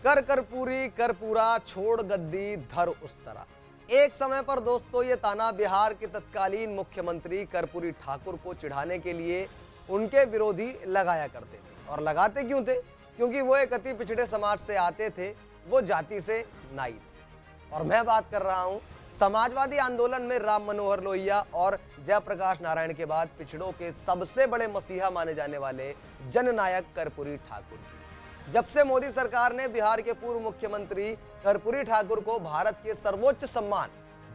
कर कर्पूरी कर पूरा छोड़ गद्दी धर उस तरह। एक समय पर दोस्तों ये ताना बिहार के तत्कालीन मुख्यमंत्री कर्पूरी ठाकुर को चिढ़ाने के लिए उनके विरोधी लगाया करते थे। और लगाते क्यों थे? क्योंकि वो एक अति पिछड़े समाज से आते थे, वो जाति से नाई थे। और मैं बात कर रहा हूं समाजवादी आंदोलन में राम मनोहर लोहिया और जयप्रकाश नारायण के बाद पिछड़ों के सबसे बड़े मसीहा माने जाने वाले जननायक कर्पूरी ठाकुर की। जब से मोदी सरकार ने बिहार के पूर्व मुख्यमंत्री कर्पूरी ठाकुर को भारत के सर्वोच्च सम्मान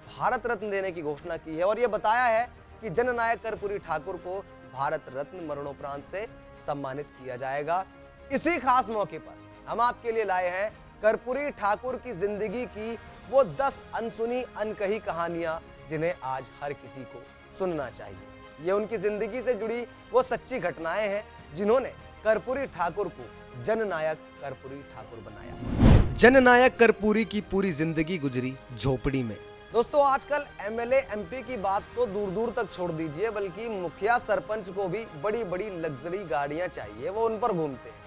भारत रत्न देने की घोषणा की है और यह बताया है कि जननायक कर्पूरी ठाकुर को भारत रत्न मरणोपरांत से सम्मानित किया जाएगा, इसी खास मौके पर हम आपके लिए लाए हैं कर्पूरी ठाकुर की जिंदगी की वो 10 अनसुनी अनकही कहानियां जिन्हें आज हर किसी को सुनना चाहिए। ये उनकी जिंदगी से जुड़ी वो सच्ची घटनाएं हैं जिन्होंने कर्पूरी ठाकुर को जननायक कर्पूरी ठाकुर बनाया। जननायक कर्पूरी की पूरी जिंदगी गुजरी झोपड़ी में। दोस्तों आजकल एमएलए एमपी की बात तो दूर दूर तक छोड़ दीजिए, बल्कि मुखिया सरपंच को भी बड़ी बड़ी लग्जरी गाड़ियां चाहिए, वो उन पर घूमते हैं।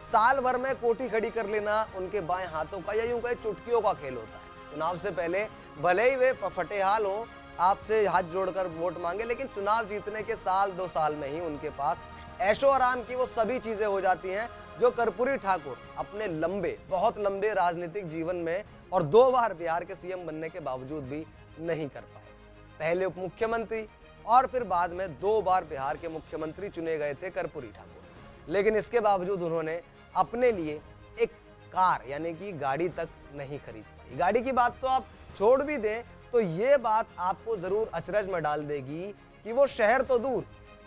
साल भर में कोठी खड़ी कर लेना उनके बाएं हाथों का या यूं कहे चुटकियों का खेल होता है। चुनाव से पहले भले ही वे फटेहाल हो, आपसे हाथ जोड़कर वोट मांगे, लेकिन चुनाव जीतने के साल 2 साल में ही उनके पास ऐशो आराम की वो सभी चीजें हो जाती हैं जो कर्पूरी ठाकुर अपने बहुत लंबे राजनीतिक जीवन में और 2 बार बिहार के सीएम बनने के बावजूद भी नहीं कर पाए। पहले उप मुख्यमंत्री और फिर बाद में 2 बार बिहार के मुख्यमंत्री चुने गए थे कर्पूरी ठाकुर, लेकिन इसके बावजूद उन्होंने अपने लिए एक कार यानी कि गाड़ी तक नहीं खरीद पाई। गाड़ी की बात तो आप छोड़ भी दें तो ये बात आपको जरूर अचरज में डाल देगी कि वो शहर तो दूर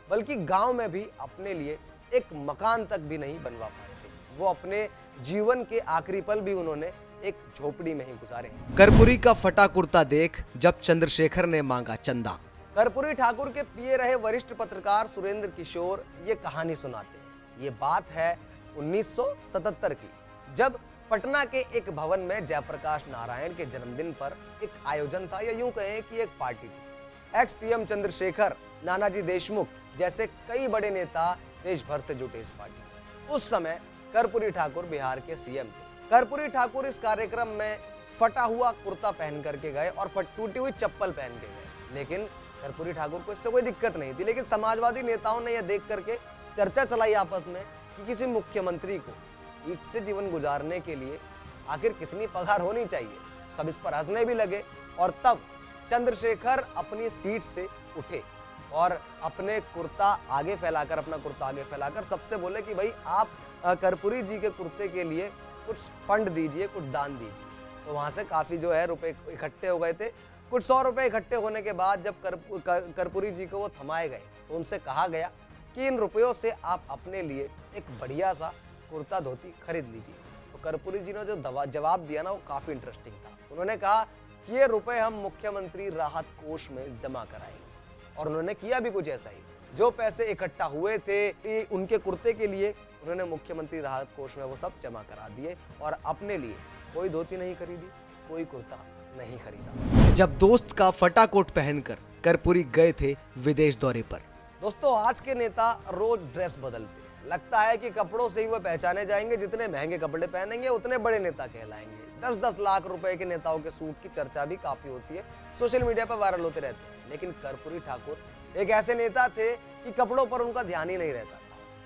बल्कि गांव में भी अपने लिए एक मकान तक भी नहीं बनवा पाए थे। वो अपने जीवन के आखिरी पल भी उन्होंने एक झोपड़ी में ही गुजारे। कर्पूरी का फटा कुर्ता देख जब चंद्रशेखर ने मांगा चंदा। कर्पूरी ठाकुर के पिए रहे वरिष्ठ पत्रकार सुरेंद्र किशोर ये कहानी सुनाते हैं। ये बात है 1977 की, जब पटना के एक भवन में जयप्रकाश नारायण के जन्मदिन पर एक आयोजन था, या यूं कहें कि एक पार्टी थी। एक्स पीएम चंद्रशेखर, नानाजी देशमुख जैसे कई बड़े नेता देश भर से जुटे इस पार्टी में। उस समय कर्पूरी ठाकुर बिहार के सीएम थे। कर्पूरी ठाकुर इस कार्यक्रम में फटा हुआ कुर्ता पहन करके गए और टूटी हुई चप्पल पहन के गए, लेकिन कर्पूरी ठाकुर को इससे कोई दिक्कत नहीं थी। लेकिन समाजवादी नेताओं ने यह देख करके चर्चा चलाई आपस में कि किसी मुख्यमंत्री को ठीक से जीवन गुजारने के लिए आखिर कितनी पगार होनी चाहिए। सब इस पर हंसने भी लगे और तब चंद्रशेखर अपनी सीट से उठे और अपने कुर्ता आगे फैलाकर सबसे बोले कि भाई आप कर्पूरी जी के कुर्ते के लिए कुछ फंड दीजिए, कुछ दान दीजिए। तो वहां से काफी जो है रुपए इकट्ठे हो गए थे। कुछ 100 रुपए इकट्ठे होने के बाद जब कर्पूरी जी को वो थमाए गए तो उनसे कहा गया कि इन रुपयों से आप अपने लिए एक बढ़िया सा कुर्ता धोती खरीद लीजिए। तो कर्पूरी जी ने जो जवाब दिया ना वो काफी इंटरेस्टिंग था। उन्होंने कहा कि ये रुपए हम मुख्यमंत्री राहत कोष में जमा कराएंगे, और उन्होंने किया भी कुछ ऐसा ही। जो पैसे इकट्ठा हुए थे उनके कुर्ते के लिए उन्होंने मुख्यमंत्री राहत कोष में वो सब जमा करा दिए और अपने लिए कोई धोती नहीं खरीदी, कोई कुर्ता नहीं खरीदा। जब दोस्त का फटा कोट पहनकर कर्पूरी गए थे विदेश दौरे पर। दोस्तों आज के नेता रोज ड्रेस बदलते हैं, लगता है कि कपड़ों से ही वो पहचाने जाएंगे। जितने महंगे कपड़े पहनेंगे उतने बड़े नेता कहलाएंगे। 10-10 लाख रुपए के नेताओं के सूट की चर्चा भी काफी होती है, सोशल मीडिया पर वायरल होते रहते हैं। लेकिन कर्पूरी ठाकुर एक ऐसे नेता थे कि कपड़ों पर उनका ध्यान ही नहीं रहता था।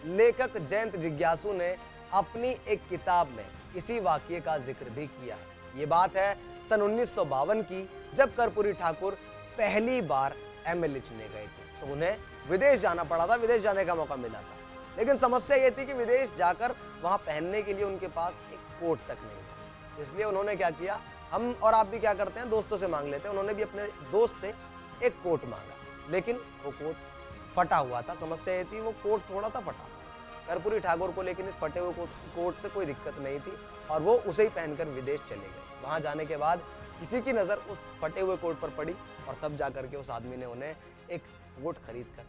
लेखक जयंत जिज्ञासु ने अपनी एक किताब में इसी वाकये का जिक्र भी किया है। ये बात है सन 1952 की, जब कर्पूरी ठाकुर पहली बार एमएलए चुने गए थे। तो उन्हें विदेश जाना पड़ा था, विदेश जाने का मौका मिला था। लेकिन समस्या ये थी कि विदेश जाकर वहां पहनने के लिए उनके पास एक कोट तक नहीं था। इसलिए उन्होंने क्या किया, हम और आप भी क्या करते हैं, दोस्तों से मांग लेते हैं। उन्होंने भी अपने दोस्त से एक कोट मांगा, लेकिन वो कोट फटा हुआ था। समस्या ये थी वो कोट थोड़ा सा फटा था। कर्पूरी ठाकुर को लेकिन इस फटे हुए कोट से कोई दिक्कत नहीं थी और वो उसे ही पहनकर विदेश चले गए। वहां जाने के बाद किसी की नजर उस फटे हुए कोट पर पड़ी और तब जाकर के उस आदमी ने उन्हें एक कोट खरीद कर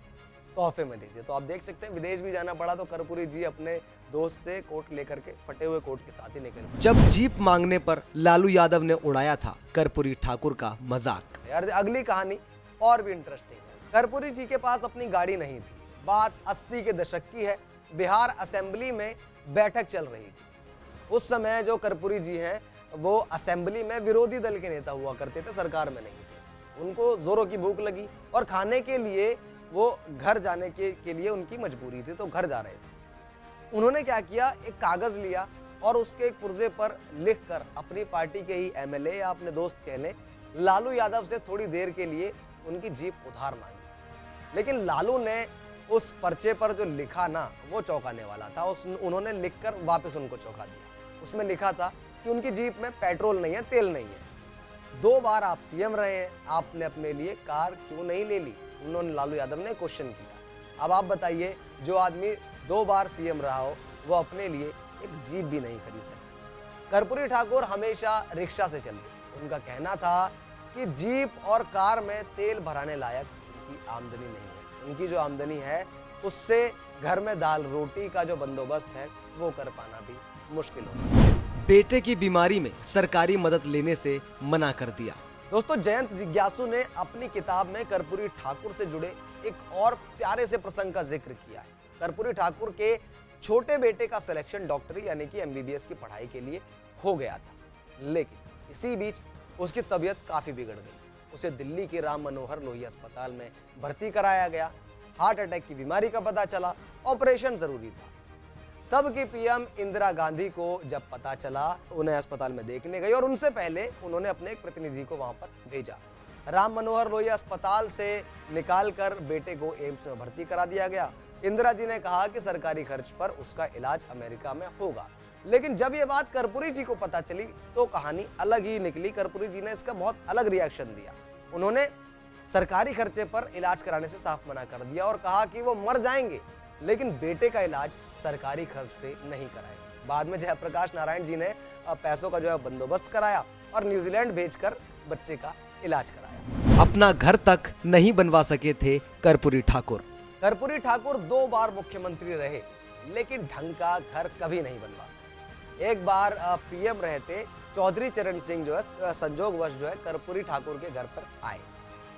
तोहफे में दे दिया। तो आप देख सकते हैं विदेश भी जाना पड़ा तो कर्पूरी जी अपने दोस्त से कोट लेकर के फटे हुए कोट के साथ ही निकले। जब जीप मांगने पर लालू यादव ने उड़ाया था कर्पूरी ठाकुर का मजाक। यार अगली कहानी और भी इंटरेस्टिंग है। कर्पूरी जी के पास अपनी गाड़ी नहीं थी। बात 80 के दशक की है। बिहार असेंबली में बैठक चल रही थी। उस समय जो कर्पूरी जी हैं वो असेंबली में विरोधी दल के नेता हुआ करते थे, सरकार में नहीं थे। उनको जोरों की भूख लगी और खाने के लिए वो घर जाने के लिए उनकी मजबूरी थी, तो घर जा रहे थे। उन्होंने क्या किया, एक कागज लिया और उसके एक पुर्जे पर लिखकर अपनी पार्टी के ही एमएलए या अपने दोस्त कह लें लालू यादव से थोड़ी देर के लिए उनकी जीप उधार मांगी। लेकिन लालू ने उस पर्चे पर जो लिखा ना, वो चौंकाने वाला था। उन्होंने लिखकर वापस उनको चौंका दिया। उसमें लिखा था कि उनकी जीप में पेट्रोल नहीं है, तेल नहीं है। 2 बार आप सीएम रहे हैं, आपने अपने लिए कार क्यों नहीं ले ली? उन्होंने लालू यादव ने क्वेश्चन किया। अब आप बताइए, जो आदमी 2 बार सीएम रहा हो वो अपने लिए एक जीप भी नहीं खरीद सकता। कर्पूरी ठाकुर हमेशा रिक्शा से चलते थे। उनका कहना था कि जीप और कार में तेल भराने लायक उनकी आमदनी नहीं है। उनकी जो आमदनी है उससे घर में दाल रोटी का जो बंदोबस्त है वो कर पाना भी मुश्किल होगा। बेटे की बीमारी में सरकारी मदद लेने से मना कर दिया। दोस्तों, जयंत जिज्ञासु ने अपनी किताब में कर्पूरी ठाकुर से जुड़े एक और प्यारे से प्रसंग का जिक्र किया है। कर्पूरी ठाकुर के छोटे बेटे का सिलेक्शन डॉक्टरी यानी कि एमबीबीएस की पढ़ाई के लिए हो गया था, लेकिन इसी बीच उसकी तबीयत काफी बिगड़ गई। उसे दिल्ली के राम मनोहर लोहिया अस्पताल में भर्ती कराया गया। हार्ट अटैक की बीमारी का पता चला, ऑपरेशन जरूरी था। तब की पीएम इंदिरा गांधी को जब पता चला, उन्हें अस्पताल में देखने गई और उनसे पहले उन्होंने अपने एक प्रतिनिधि को वहां पर भेजा। राम मनोहर लोहिया अस्पताल से निकालकर बेटे को एम्स में भर्ती करा दिया गया। इंदिरा जी ने कहा कि सरकारी खर्च पर उसका इलाज अमेरिका में होगा। लेकिन जब ये बात कर्पूरी जी को पता चली तो कहानी अलग ही निकली। कर्पूरी जी ने इसका बहुत अलग रिएक्शन दिया। उन्होंने सरकारी खर्चे पर इलाज कराने से साफ मना कर दिया और कहा कि वो मर जाएंगे लेकिन बेटे का इलाज सरकारी खर्च से नहीं कराएंगे। बाद में जयप्रकाश नारायण जी ने पैसों का जो है बंदोबस्त कराया और न्यूजीलैंड भेजकर बच्चे का इलाज कराया। अपना घर तक नहीं बनवा सके थे कर्पूरी ठाकुर। कर्पूरी ठाकुर 2 बार मुख्यमंत्री रहे लेकिन ढंग का घर कभी नहीं बनवा सके। एक बार पीएम रहते चौधरी चरण सिंह जो है संजोगवश जो है कर्पूरी ठाकुर के घर पर आए।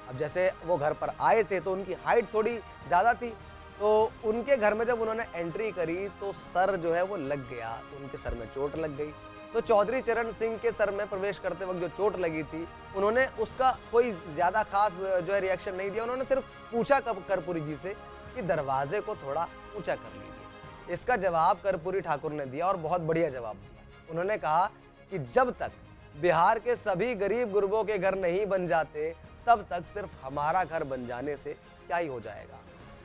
अब जैसे वो घर पर आए थे तो उनकी हाइट थोड़ी ज्यादा थी, तो उनके घर में जब उन्होंने एंट्री करी तो सर जो है वो लग गया, तो उनके सर में चोट लग गई। तो चौधरी चरण सिंह के सर में प्रवेश करते वक्त जो चोट लगी थी, उन्होंने उसका कोई ज्यादा खास जो है रिएक्शन नहीं दिया। उन्होंने सिर्फ पूछा कर्पूरी जी से कि दरवाजे को थोड़ा ऊंचा कर लीजिए। इसका जवाब कर्पूरी ठाकुर ने दिया और बहुत बढ़िया जवाब दिया। उन्होंने कहा कि जब तक बिहार के सभी गरीब गुरबों के घर नहीं बन जाते तब तक सिर्फ हमारा घर बन जाने से क्या ही हो जाएगा।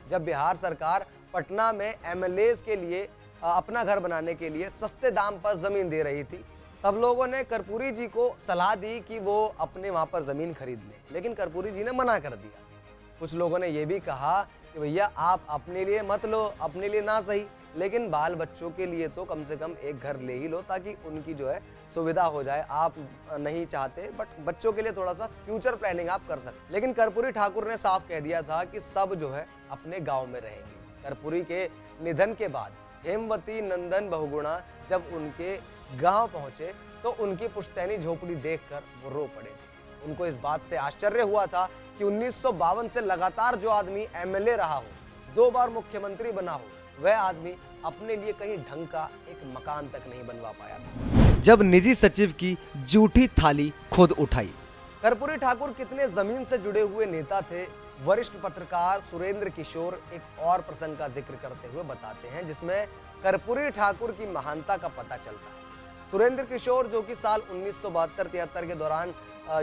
जब बिहार सरकार पटना में एमएलएज के लिए अपना घर बनाने के लिए सस्ते दाम पर जमीन दे रही थी, तब लोगों ने कर्पूरी जी को सलाह दी कि वो अपने वहां पर जमीन खरीद लें, लेकिन कर्पूरी जी ने मना कर दिया। कुछ लोगों ने यह भी कहा कि भैया आप अपने लिए मत लो, अपने लिए ना सही, लेकिन बाल बच्चों के लिए तो कम से कम एक घर ले ही लो ताकि उनकी जो है सुविधा हो जाए। आप नहीं चाहते बट बच्चों के लिए थोड़ा सा फ्यूचर प्लानिंग आप कर सकते। लेकिन कर्पूरी ठाकुर ने साफ कह दिया था कि सब जो है अपने गांव में रहेंगे। कर्पूरी के निधन के बाद हेमवती नंदन बहुगुणा जब उनके गांव पहुंचे तो उनकी पुश्तैनी झोपड़ी देखकर वो रो पड़े थे। उनको इस बात से आश्चर्य हुआ था कि 1952 से लगातार जो आदमी एमएलए रहा हो, 2 बार मुख्यमंत्री बना हो, वह आदमी अपने लिए कहीं ढंग का एक मकान तक नहीं बनवा पाया था। जब निजी सचिव की जूठी थाली खुद उठाई। कर्पूरी ठाकुर कितने जमीन से जुड़े हुए नेता थे, वरिष्ठ पत्रकार सुरेंद्र किशोर एक और प्रसंग का जिक्र करते हुए बताते हैं जिसमें कर्पूरी ठाकुर की महानता का पता चलता है। सुरेंद्र किशोर जो कि साल 1972-73 के दौरान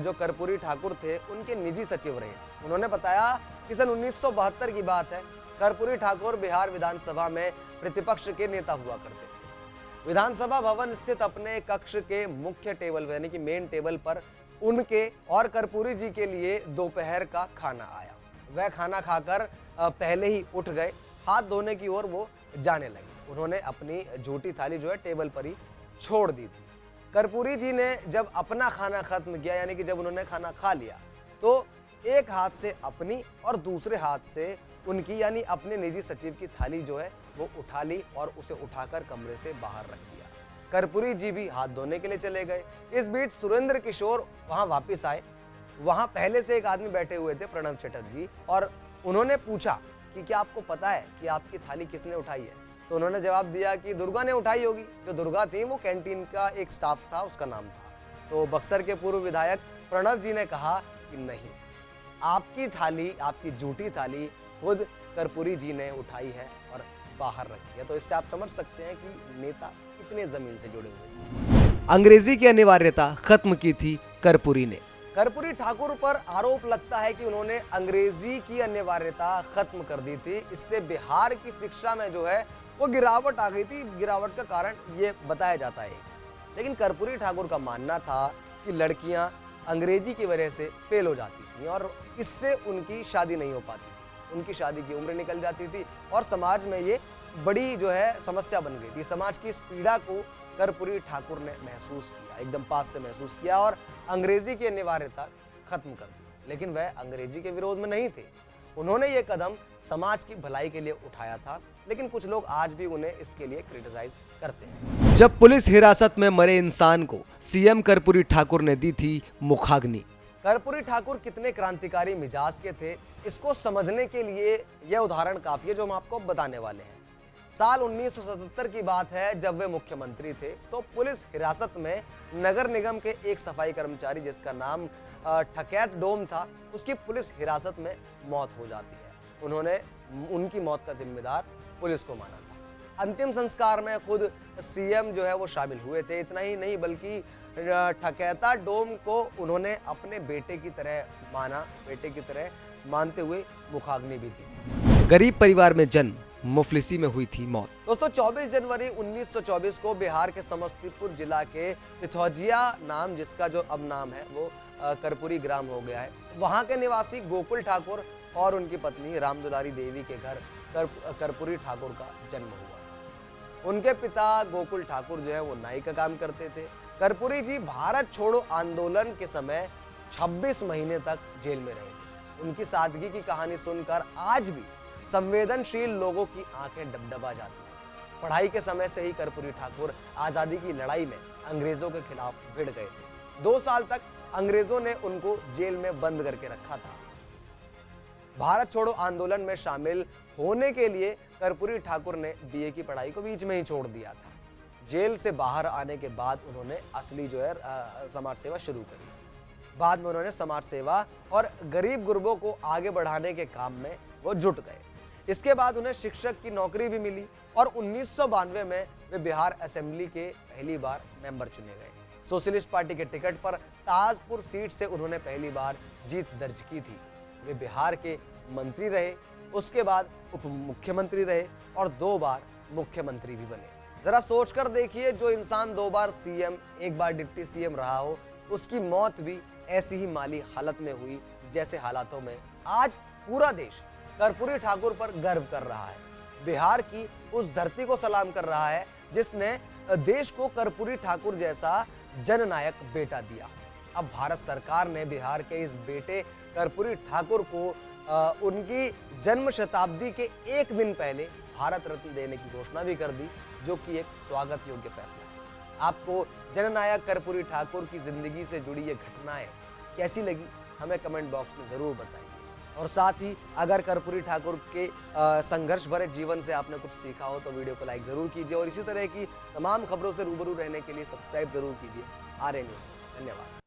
जो कर्पूरी ठाकुर थे उनके निजी सचिव रहे थे, उन्होंने बताया कि सन 1972 की बात है। कर्पूरी ठाकुर बिहार विधानसभा में प्रतिपक्ष के नेता हुआ करते थे। विधानसभा भवन स्थित अपने कक्ष के मुख्य टेबल यानी कि मेन टेबल पर उनके और कर्पूरी जी के लिए दोपहर का खाना आया। वह खाना खाकर पहले ही उठ गए, हाथ धोने की ओर वो जाने लगे। उन्होंने अपनी झूठी थाली जो है टेबल पर ही छोड़ दी थी। कर्पूरी जी ने जब अपना खाना खत्म किया यानी कि जब उन्होंने खाना खा लिया तो एक हाथ से अपनी और दूसरे हाथ से उनकी यानी अपने निजी सचिव की थाली जो है वो उठा ली और उसे उठाकर कमरे से बाहर रख दिया। कर्पूरी जी भी हाथ धोने के लिए चले गए। इस बीच सुरेंद्र किशोर वहां वापस आए। वहां पहले से एक आदमी बैठे हुए थे, प्रणव चटर्जी, और उन्होंने पूछा कि क्या आपको पता है कि आपकी थाली किसने उठाई है? तो उन्होंने जवाब दिया कि दुर्गा ने उठाई होगी। जो दुर्गा थी वो कैंटीन का एक स्टाफ था, उसका नाम था। तो बक्सर के पूर्व विधायक प्रणव जी ने कहा कि नहीं, आपकी थाली, आपकी झूठी थाली खुद कर्पूरी जी ने उठाई है और बाहर रखी है। तो इससे आप समझ सकते हैं कि नेता कितने जमीन से जुड़े हुए थे। अंग्रेजी की अनिवार्यता खत्म की थी कर्पूरी ने। कर्पूरी ठाकुर पर आरोप लगता है कि उन्होंने अंग्रेजी की अनिवार्यता खत्म कर दी थी। इससे बिहार की शिक्षा में जो है वो गिरावट आ गई थी। गिरावट का कारण ये बताया जाता है। लेकिन कर्पूरी ठाकुर का मानना था कि लड़कियां अंग्रेजी की वजह से फेल हो जाती थी और इससे उनकी शादी नहीं हो पाती थी, उनकी शादी की उम्र निकल जाती थी और समाज में ये बड़ी जो है समस्या बन गई थी। समाज की इस पीड़ा को कर्पूरी ठाकुर ने महसूस किया, एकदम पास से महसूस किया और अंग्रेजी की अनिवार्यता खत्म कर दी। लेकिन वह अंग्रेजी के विरोध में नहीं थे, उन्होंने ये कदम समाज की भलाई के लिए उठाया था। लेकिन कुछ लोग आज भी उन्हें इसके लिए क्रिटिसाइज करते हैं। जब पुलिस हिरासत में मरे इंसान को सीएम कर्पूरी ठाकुर ने दी थी मुखाग्नि। कर्पूरी ठाकुर कितने क्रांतिकारी मिजाज के थे, इसको समझने के लिए यह उदाहरण काफी है जो हम आपको बताने वाले हैं। साल 1977 की बात है, जब वे मुख्यमंत्री थे तो पुलिस हिरासत में नगर निगम के एक सफाई कर्मचारी जिसका नाम ठकैत डोम था, उसकी पुलिस हिरासत में मौत हो जाती है। उन्होंने उनकी मौत का जिम्मेदार पुलिस को माना था। अंतिम संस्कार में खुद सीएम जो है वो शामिल हुए थे। इतना ही नहीं बल्कि ठकैता डोम को उन्होंने अपने बेटे की तरह माना, बेटे की तरह मानते हुए मुखाग्नि भी दी थी। गरीब परिवार में जन्म, मुफलिसी में हुई थी मौत। दोस्तों 24 जनवरी 1924 को बिहार के समस्तीपुर जिला के पिथौजिया नाम, जिसका जो अब नाम है वो कर्पूरी ग्राम हो गया है, वहां के निवासी गोकुल ठाकुर और उनकी पत्नी रामदुलारी देवी के घर कर्पूरी ठाकुर का जन्म हुआ था। उनके पिता गोकुल ठाकुर जो है वो नाई का काम करते थे। कर्पूरी जी भारत छोड़ो आंदोलन के समय 26 महीने तक जेल में रहे थे। उनकी सादगी की कहानी सुनकर आज भी संवेदनशील लोगों की आंखें डबडबा जाती हैं। पढ़ाई के समय से ही कर्पूरी ठाकुर आजादी की लड़ाई में अंग्रेजों के खिलाफ भिड़ गए थे। 2 साल तक अंग्रेजों ने उनको जेल में बंद करके रखा था। भारत छोड़ो आंदोलन में शामिल होने के लिए कर्पूरी ठाकुर ने बीए की पढ़ाई को बीच में ही छोड़ दिया था। जेल से बाहर आने के बाद उन्होंने असली जो है समाज सेवा शुरू करी। बाद में उन्होंने समाज सेवा और गरीब गुरबों को आगे बढ़ाने के काम में वो जुट गए। इसके बाद उन्हें शिक्षक की नौकरी भी मिली और 1992 में वे बिहार असेंबली के पहली बार मेंबर चुने गए। सोशलिस्ट पार्टी के टिकट पर ताजपुर सीट से उन्होंने पहली बार जीत दर्ज की थी। वे बिहार के मंत्री रहे, उसके बाद उप मुख्यमंत्री रहे और 2 बार मुख्यमंत्री भी बने। जरा सोचकर देखिए, जो इंसान 2 बार सीएम, 1 बार डिप्टी सीएम रहा हो, उसकी मौत भी ऐसी ही माली हालत में हुई जैसे हालातों में आज पूरा देश कर्पूरी ठाकुर पर गर्व कर रहा है। बिहार की उस धरती को सलाम कर रहा है जिसने देश को कर्पूरी ठाकुर जैसा जननायक बेटा दिया। अब भारत सरकार ने बिहार के इस बेटे कर्पूरी ठाकुर को उनकी जन्म शताब्दी के 1 दिन पहले भारत रत्न देने की घोषणा भी कर दी, जो कि एक स्वागत योग्य फैसला है। आपको जननायक कर्पूरी ठाकुर की जिंदगी से जुड़ी ये घटनाएं कैसी लगी, हमें कमेंट बॉक्स में जरूर बताइए। और साथ ही अगर कर्पूरी ठाकुर के संघर्ष भरे जीवन से आपने कुछ सीखा हो तो वीडियो को लाइक जरूर कीजिए और इसी तरह की तमाम खबरों से रूबरू रहने के लिए सब्सक्राइब जरूर कीजिए आर्य न्यूज़ को। धन्यवाद।